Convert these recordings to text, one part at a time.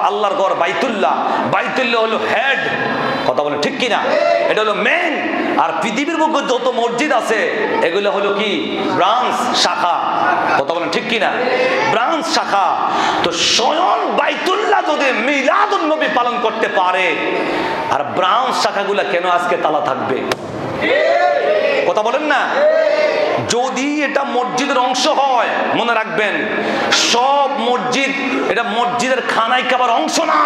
আল্লাহর ঘর বাইতুল্লাহ, বাইতুল্লাহ হলো হেড, কথা বলেন ঠিক কিনা, এটা হলো মেইন। আর পৃথিবীর বুকে যত মসজিদ আছে এগুলো হলো কি ব্রাঞ্চ, শাখা, কথা বলেন ঠিক কিনা, ব্রাঞ্চ শাখা। তো স্বয়ং বাইতুল্লাহ যদি মিলাদুন নবী পালন করতে পারে, আর ব্রাঞ্চ শাখাগুলা কেন আজকে তালা থাকবে? কথা বলেন না। যদি এটা মসজিদের অংশ হয়, মনে রাখবেন সব মসজিদ এটা মসজিদের খানায় খাবার অংশ না,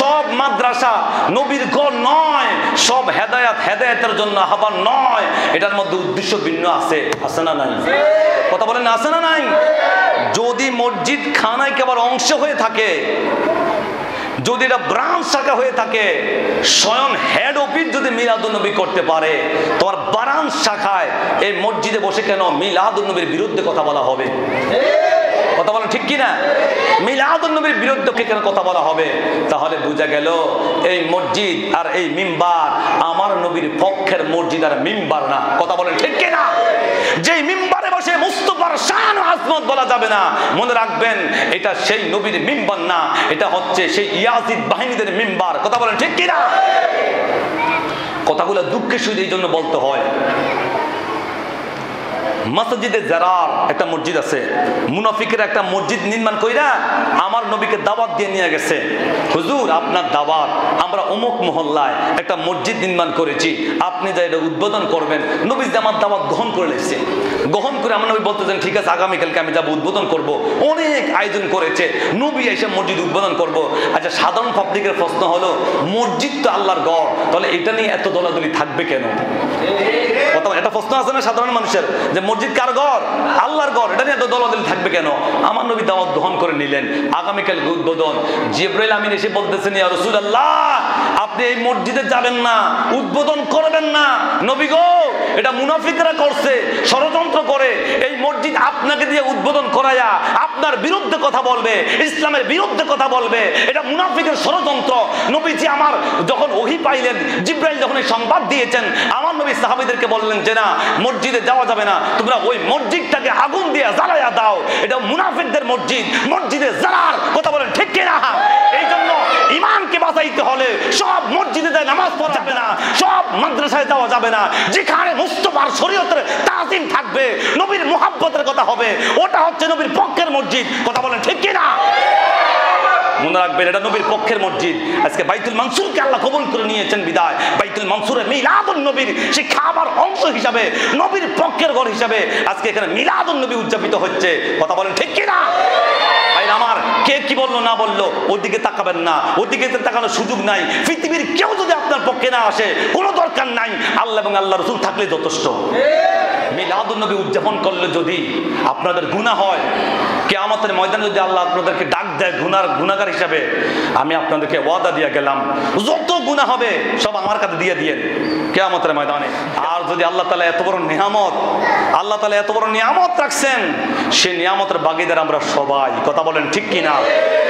সব মাদ্রাসা নবীর ঘর নয়, সব হেদায়েতের জন্য আহ্বান নয়, এটার মধ্যে উদ্দেশ্য ভিন্ন আছে, আছে না নাই? কথা বলেন আছে না নাই? যদি মসজিদ খানায় খাবার অংশ হয়ে থাকে, যদি এটা ব্রাঞ্চ শাখা হয়ে থাকে, স্বয়ং হেড অফিস যদি মিলাদুন নবী করতে পারে, তোমার ব্রাঞ্চ শাখায় এই মসজিদে বসে কেন মিলাদুন নবীর বিরুদ্ধে কথা বলা হবে? কথা বলেন ঠিক কিনা? মিলাদুন নবীর বিরুদ্ধে কেন কথা বলা হবে? তাহলে বোঝা গেল এই মসজিদ আর এই মিম্বার আমার নবীর পক্ষের মসজিদ আর মিম্বার না। কথা বলেন ঠিক কিনা? যেই মিম্বারে বসে মুস্তাফার শান ও আজমত বলা যাবে না, মনে রাখবেন এটা সেই নবীর মিম্বার না, এটা হচ্ছে সেই ইয়াজিদ বাহিনীদের মিম্বার। কথা বলেন ঠিক কিনা? কথাগুলো দুঃখের সহিত এই জন্য বলতে হয়। মসজিদে জারার একটা মসজিদ আছে, মুনাফিকের একটা মসজিদ নির্মাণ কইরা আমার নবীকে দাওয়াত দিয়ে নিয়ে গেছে, হুজুর আপনার দাওয়াত, আমরা অমুক মহল্লায় একটা মসজিদ নির্মাণ করেছি, আপনি যা এটা উদ্বোধন করবেন। নবী যে আমার দাওয়াত গ্রহণ করে নিচ্ছে, গ্রহণ করে আমার নবী বলতেছেন ঠিক আছে আগামীকালকে আমি যাবো, উদ্বোধন করব। অনেক আয়োজন করেছে, নবী এসে মসজিদ উদ্বোধন করব। আচ্ছা সাধারণ পাবলিকের প্রশ্ন হলো, মসজিদ তো আল্লাহর ঘর, তাহলে এটা নিয়ে এত দলাদলি থাকবে কেন? এটা প্রশ্ন আছে না সাধারণ মানুষের, যে মসজিদ কার ঘর? আল্লাহর ঘর, এটা নিয়ে এত দলাদলি থাকবে কেন? আমার নবী দাওয়াত গ্রহণ করে নিলেন, আগামীকাল উদ্বোধন। জিবরাইল আমিন এসে বলতেছেন ইয়া রাসূলুল্লাহ আপনি এই মসজিদে যাবেন না, উদ্বোধন করবেন না। নবী গো এটা মুনাফিকরা করছে, ষড়যন্ত্র করে এই মসজিদ আপনাকে দিয়ে উদ্বোধন করায়া আপনার বিরুদ্ধে কথা বলবে, ইসলামের বিরুদ্ধে কথা বলবে, এটা মুনাফিকের ষড়যন্ত্র। নবীজি আমার যখন ওহী পাইলেন, জিবরাইল যখন এই সংবাদ দিয়েছেন, আমার নবী সাহাবীদেরকে বললেন যে না মসজিদে যাওয়া যাবে না, তোমরা ওই মসজিদটাকে আগুন দিয়ে জ্বালায়া দাও, এটা মুনাফিকদের মসজিদ, মসজিদে জারার। কথা বলেন ঠিক কিনা? এই জন্য ইমানকে বাঁচাইতে হলে সব মসজিদে যায় নামাজ পড়া যাবে না, সব মাদ্রাসায় যাওয়া যাবে না, যেখানে মুস্তাফার শরীয়তের তাজিম থাকবে, নবীর মুহাব্বতের কথা হবে, ওটা হচ্ছে নবীর পক্ষের মসজিদ। কথা বলেন ঠিক কিনা? মনে রাখবেন এটা নবীর পক্ষের মসজিদ। আজকে বাইতুল মানসুরকে আল্লাহ কবুল করে নিয়েছেন বিদায়, বাইতুল মানসুরে মিলাদুন নবীর সেই খাবার অংশ হিসাবে, নবীর পক্ষের ঘর হিসাবে আজকে এখানে মিলাদুন নবী উদযাপিত হচ্ছে। কথা বলেন ঠিক কিনা? ভাই আমার কে কি বললো না বললো ওদিকে তাকাবেন না, ওদিকে তাকানোর সুযোগ নাই। পৃথিবীর কেউ যদি আপনার পক্ষে না আসে কোনো দরকার নাই, আল্লাহ এবং আল্লাহ রাসূল থাকলে যথেষ্ট। মিলাদুন নবী উদযাপন করলে যদি আপনাদের গুনাহ হয়, কিয়ামতের ময়দানে যদি আল্লাহ আপনাদেরকে ডাক দেয় গুনাহগার হিসাবে, আমি আপনাদেরকে ওয়াদা দিয়ে গেলাম যত গুনাহ হবে সব আমার কাছে দিয়ে দিয়েন কিয়ামতের ময়দানে। আর যদি আল্লাহ তাআলা এত বড় নিয়ামত, আল্লাহ তাআলা এত বড় নিয়ামত রাখছেন, সেই নিয়ামতের ভাগীদার আমরা সবাই। কথা বলেন ঠিক কিনা?